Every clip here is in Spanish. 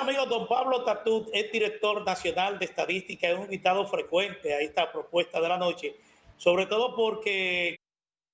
amigos, don Pablo Tatut es director nacional de estadística, es un invitado frecuente a esta propuesta de la noche, sobre todo porque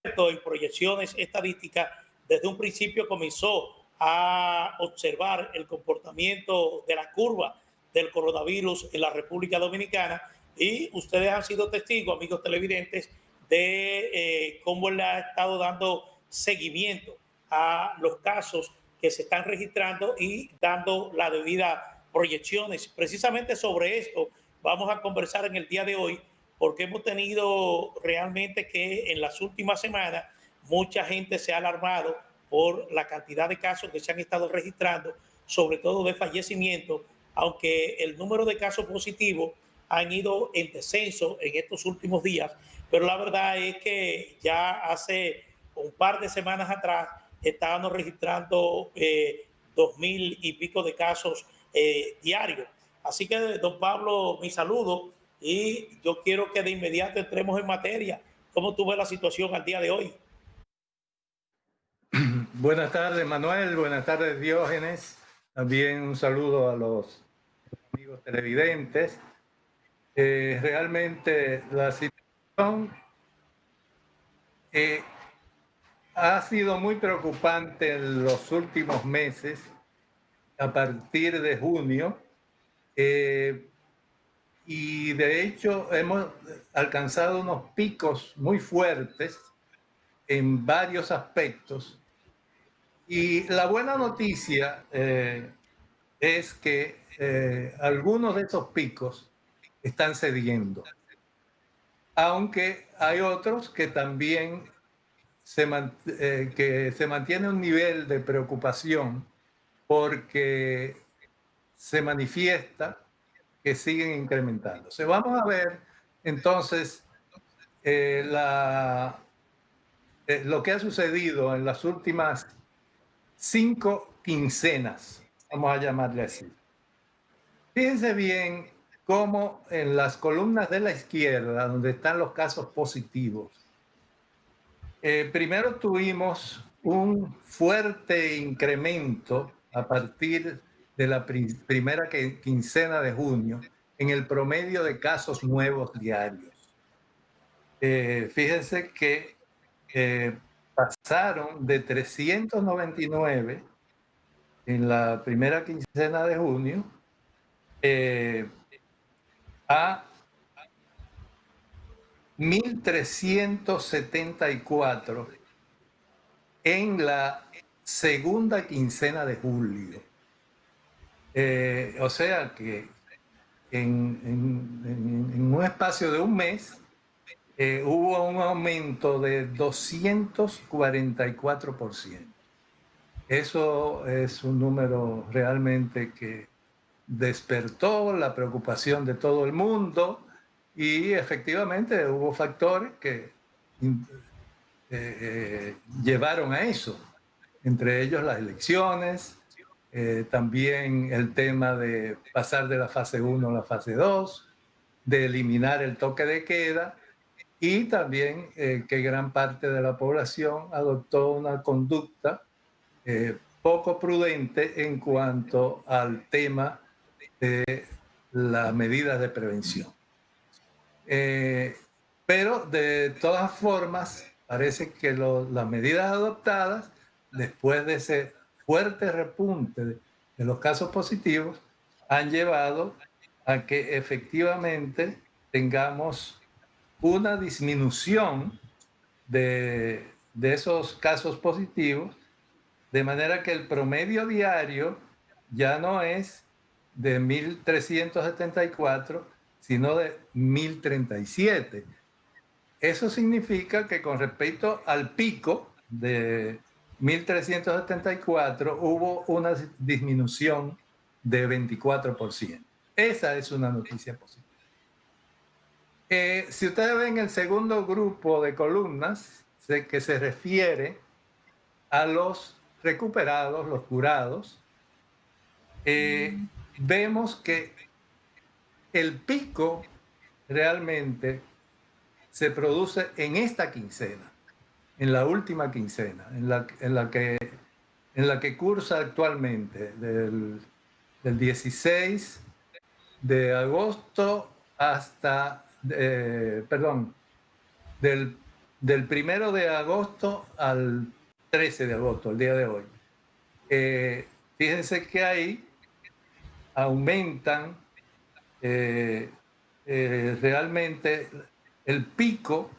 en proyecciones estadísticas desde un principio comenzó a observar el comportamiento de la curva del coronavirus en la República Dominicana y ustedes han sido testigos, amigos televidentes, de cómo le ha estado dando seguimiento a los casos que se están registrando y dando la debida proyecciones. Precisamente sobre esto vamos a conversar en el día de hoy, porque hemos tenido realmente que en las últimas semanas mucha gente se ha alarmado por la cantidad de casos que se han estado registrando, sobre todo de fallecimientos, aunque el número de casos positivos han ido en descenso en estos últimos días, pero la verdad es que ya hace un par de semanas atrás estábamos registrando 2.000 y pico de casos diarios. Así que, don Pablo, mi saludo y yo quiero que de inmediato entremos en materia. ¿Cómo tú ves la situación al día de hoy? Buenas tardes, Manuel. Buenas tardes, Diógenes. También un saludo a los amigos televidentes. Realmente la situación ha sido muy preocupante en los últimos meses, a partir de junio, y de hecho hemos alcanzado unos picos muy fuertes en varios aspectos. Y la buena noticia es que algunos de esos picos están cediendo, aunque hay otros que también que se mantiene un nivel de preocupación porque se manifiesta que siguen incrementándose. Vamos a ver entonces eh, la, lo que ha sucedido en las últimas 5 quincenas, vamos a llamarle así. Fíjense bien cómo en las columnas de la izquierda, donde están los casos positivos, primero tuvimos un fuerte incremento a partir de la primera quincena de junio en el promedio de casos nuevos diarios. Fíjense que pasaron de 399 en la primera quincena de junio a 1.374 en la segunda quincena de julio. O sea que en un espacio de un mes hubo un aumento de 244%. Eso es un número realmente que despertó la preocupación de todo el mundo y efectivamente hubo factores que llevaron a eso, entre ellos las elecciones, también el tema de pasar de la fase 1 a la fase 2, de eliminar el toque de queda y también que gran parte de la población adoptó una conducta poco prudente en cuanto al tema de las medidas de prevención. Pero de todas formas, parece que las medidas adoptadas, después de ese fuerte repunte de los casos positivos, han llevado a que efectivamente tengamos una disminución de esos casos positivos, de manera que el promedio diario ya no es de 1.374, sino de 1.037. Eso significa que con respecto al pico de 1.374 hubo una disminución de 24%. Esa es una noticia positiva. Si ustedes ven el segundo grupo de columnas, que se refiere a los recuperados, los curados, vemos que el pico realmente se produce en esta quincena, en la última quincena, en la que cursa actualmente, del del 16 de agosto hasta, perdón, del 1 de agosto al 13 de agosto, el día de hoy. Fíjense que ahí aumentan realmente el pico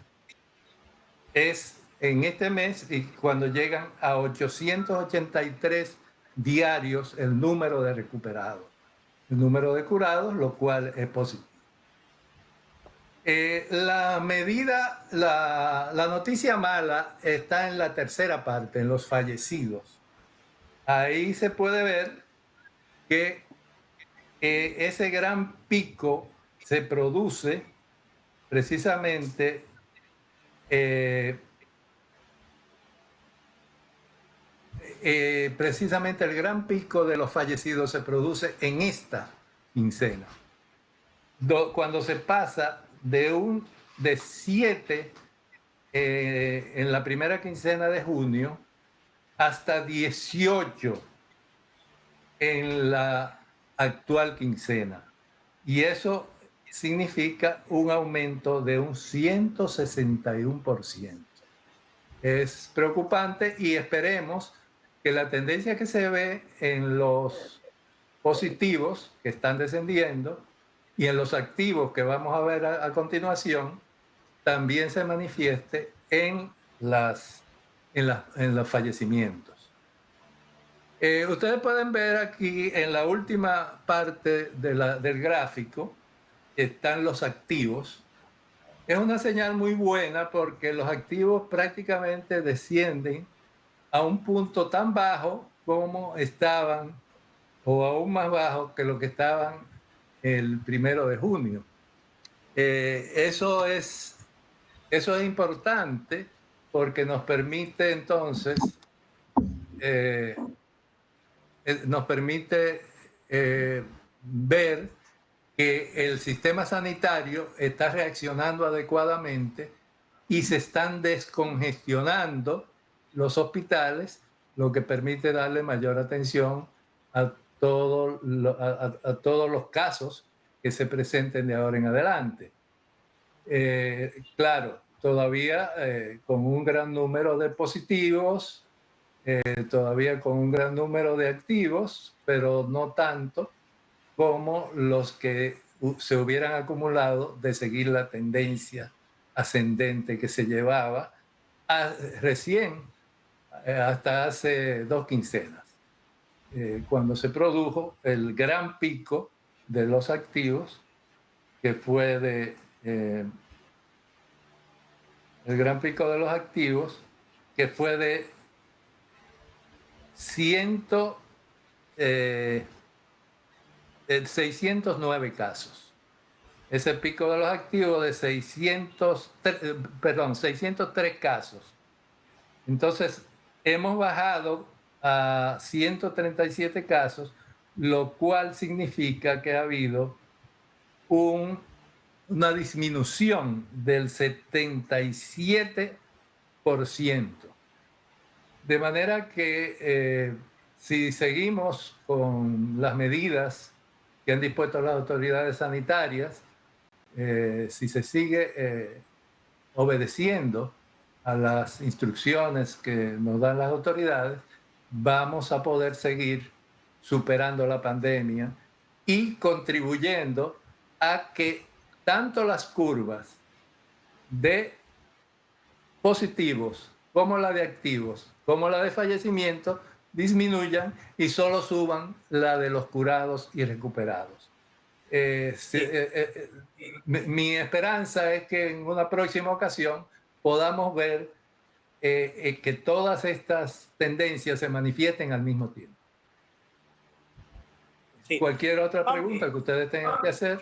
es en este mes y cuando llegan a 883 diarios el número de recuperados, el número de curados, lo cual es positivo. La noticia mala está en la tercera parte, en los fallecidos. Ahí se puede ver que ese gran pico se produce precisamente precisamente el gran pico de los fallecidos se produce en esta quincena, cuando se pasa de 7 en la primera quincena de junio hasta 18 en la actual quincena. Y eso significa un aumento de un 161%. Es preocupante y esperemos que la tendencia que se ve en los positivos que están descendiendo y en los activos que vamos a ver a continuación también se manifieste en los fallecimientos. Ustedes pueden ver aquí en la última parte del gráfico están los activos. Es una señal muy buena porque los activos prácticamente descienden a un punto tan bajo como estaban o aún más bajo que lo que estaban el 1 de junio. Eso es importante porque nos permite entonces ver que el sistema sanitario está reaccionando adecuadamente y se están descongestionando los hospitales, lo que permite darle mayor atención a todos los casos que se presenten de ahora en adelante. Claro, todavía con un gran número de positivos, todavía con un gran número de activos, pero no tanto como los que se hubieran acumulado de seguir la tendencia ascendente que se llevaba recién hasta hace 2 quincenas, cuando se produjo el gran pico de los activos, que fue el gran pico de los activos, que fue de 609 casos. Ese pico de los activos de 603 casos. Entonces, hemos bajado a 137 casos, lo cual significa que ha habido una disminución del 77%. De manera que si seguimos con las medidas que han dispuesto las autoridades sanitarias, si se sigue obedeciendo a las instrucciones que nos dan las autoridades, vamos a poder seguir superando la pandemia y contribuyendo a que tanto las curvas de positivos como la de activos, como la de fallecimientos, disminuyan y solo suban la de los curados y recuperados. Mi esperanza es que en una próxima ocasión podamos ver que todas estas tendencias se manifiesten al mismo tiempo. Sí. Cualquier otra pregunta que ustedes tengan que hacer.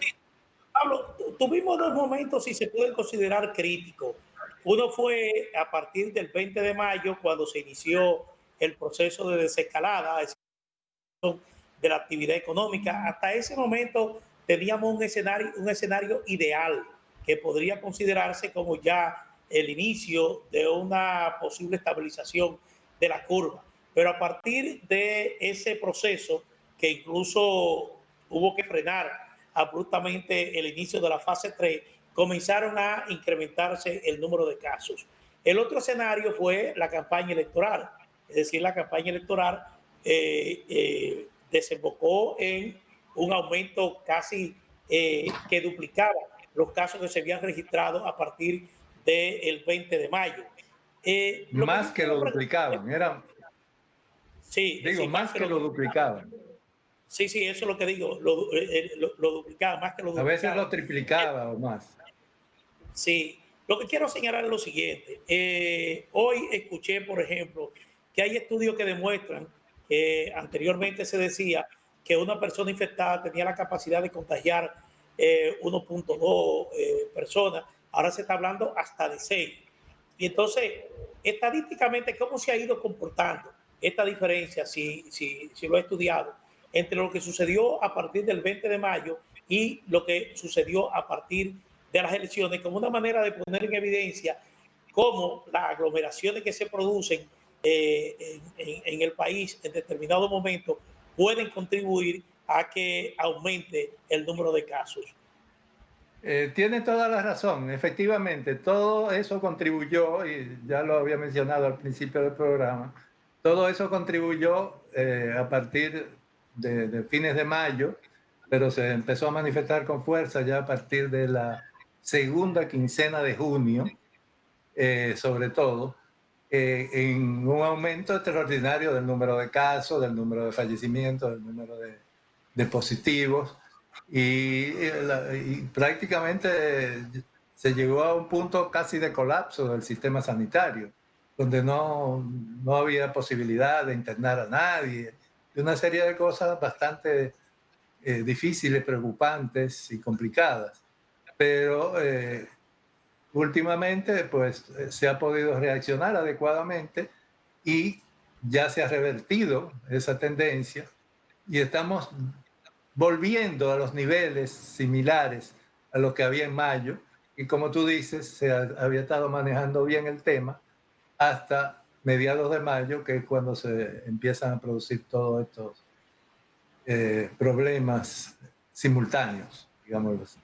Pablo, tuvimos dos momentos y se pueden considerar críticos. Uno fue a partir del 20 de mayo, cuando se inició el proceso de desescalada de la actividad económica. Hasta ese momento teníamos un escenario ideal que podría considerarse como ya el inicio de una posible estabilización de la curva. Pero a partir de ese proceso que incluso hubo que frenar abruptamente el inicio de la fase 3, comenzaron a incrementarse el número de casos. El otro escenario fue la campaña electoral, es decir, la campaña electoral desembocó en un aumento casi que duplicaba los casos que se habían registrado a partir del 20 de mayo. Lo que Más yo que lo quiero preguntar, duplicaban, era, sí, digo, sí, más más que que lo lo duplicaban. duplicaban. Sí, sí, eso es lo que digo, lo duplicaban, más que lo A veces lo duplicaban. triplicaba o más. Sí, lo que quiero señalar es lo siguiente. Hoy escuché, por ejemplo, que hay estudios que demuestran que anteriormente se decía que una persona infectada tenía la capacidad de contagiar 1.2 personas. Ahora se está hablando hasta de 6. Y entonces, estadísticamente, ¿cómo se ha ido comportando esta diferencia, si lo he estudiado, entre lo que sucedió a partir del 20 de mayo y lo que sucedió a partir de las elecciones, como una manera de poner en evidencia cómo las aglomeraciones que se producen en el país en determinado momento pueden contribuir a que aumente el número de casos? Tiene toda la razón. Efectivamente, todo eso contribuyó, y ya lo había mencionado al principio del programa, todo eso contribuyó a partir de fines de mayo, pero se empezó a manifestar con fuerza ya a partir de la segunda quincena de junio, sobre todo, en un aumento extraordinario del número de casos, del número de fallecimientos, del número de positivos, y prácticamente se llegó a un punto casi de colapso del sistema sanitario, donde no había posibilidad de internar a nadie, y una serie de cosas bastante difíciles, preocupantes y complicadas. Pero últimamente pues se ha podido reaccionar adecuadamente y ya se ha revertido esa tendencia y estamos volviendo a los niveles similares a lo que había en mayo, y como tú dices, había estado manejando bien el tema hasta mediados de mayo, que es cuando se empiezan a producir todos estos problemas simultáneos, digámoslo así.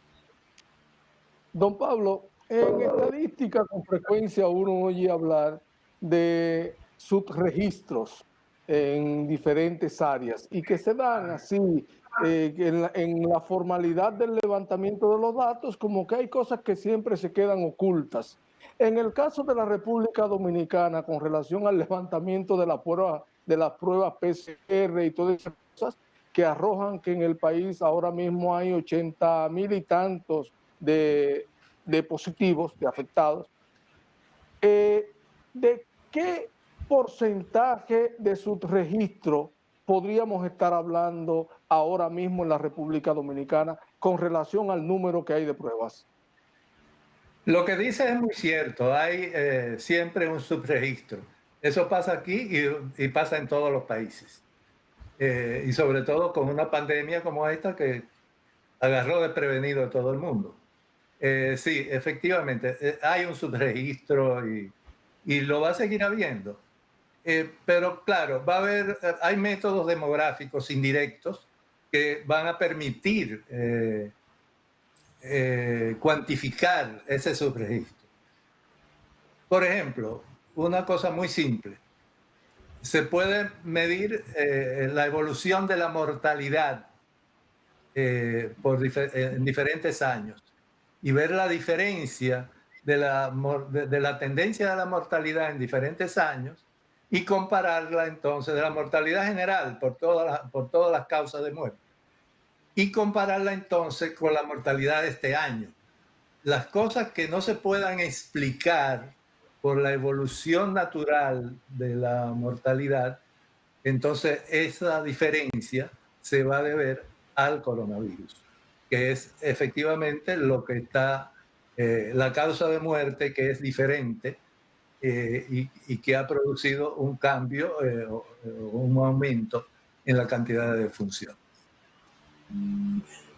Don Pablo, en estadística con frecuencia uno oye hablar de subregistros en diferentes áreas y que se dan así en la formalidad del levantamiento de los datos, como que hay cosas que siempre se quedan ocultas. En el caso de la República Dominicana, con relación al levantamiento de las pruebas PCR y todas esas cosas, que arrojan que en el país ahora mismo hay 80,000 y tantos de positivos, de afectados, ¿de qué porcentaje de subregistro podríamos estar hablando ahora mismo en la República Dominicana con relación al número que hay de pruebas? Lo que dice es muy cierto, hay siempre un subregistro. Eso pasa aquí y pasa en todos los países. Y sobre todo con una pandemia como esta que agarró desprevenido a todo el mundo. Sí, efectivamente, hay un subregistro y lo va a seguir habiendo. Pero claro, va a haber, hay métodos demográficos indirectos que van a permitir cuantificar ese subregistro. Por ejemplo, una cosa muy simple. Se puede medir la evolución de la mortalidad en diferentes años y ver la diferencia de la tendencia de la mortalidad en diferentes años y compararla entonces de la mortalidad general por todas las causas de muerte y compararla entonces con la mortalidad de este año. Las cosas que no se puedan explicar por la evolución natural de la mortalidad, entonces esa diferencia se va a deber al coronavirus, que es efectivamente lo que está, la causa de muerte que es diferente y que ha producido un cambio o un aumento en la cantidad de defunciones.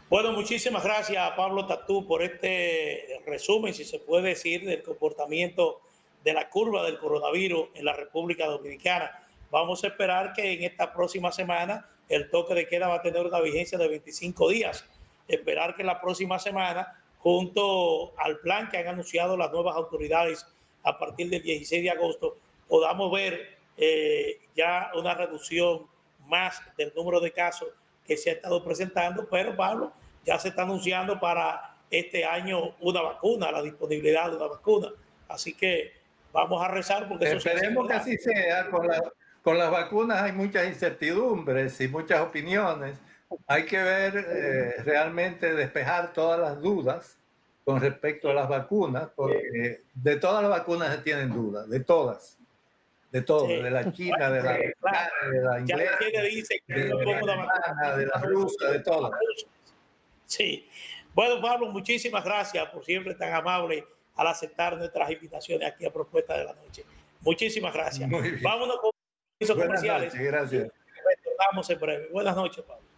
Bueno, muchísimas gracias a Pablo Tatú por este resumen, si se puede decir, del comportamiento de la curva del coronavirus en la República Dominicana. Vamos a esperar que en esta próxima semana el toque de queda va a tener una vigencia de 25 días. Esperar que la próxima semana, junto al plan que han anunciado las nuevas autoridades a partir del 16 de agosto, podamos ver ya una reducción más del número de casos que se ha estado presentando, pero Pablo, ya se está anunciando para este año una vacuna, la disponibilidad de una vacuna. Así que vamos a rezar porque eso esperemos que así sea. Con las vacunas hay muchas incertidumbres y muchas opiniones. Hay que ver realmente despejar todas las dudas con respecto a las vacunas, porque de todas las vacunas se tienen dudas, de todas. De todo, sí. De la china, de la americana, de la inglesa, de la alemana, de la rusa, de todas. Sí. Bueno, Pablo, muchísimas gracias por siempre tan amable al aceptar nuestras invitaciones aquí a Propuesta de la Noche. Muchísimas gracias. Muy bien. Vámonos con los comerciales. Buenas noches, gracias. Retornamos en breve. Buenas noches, Pablo.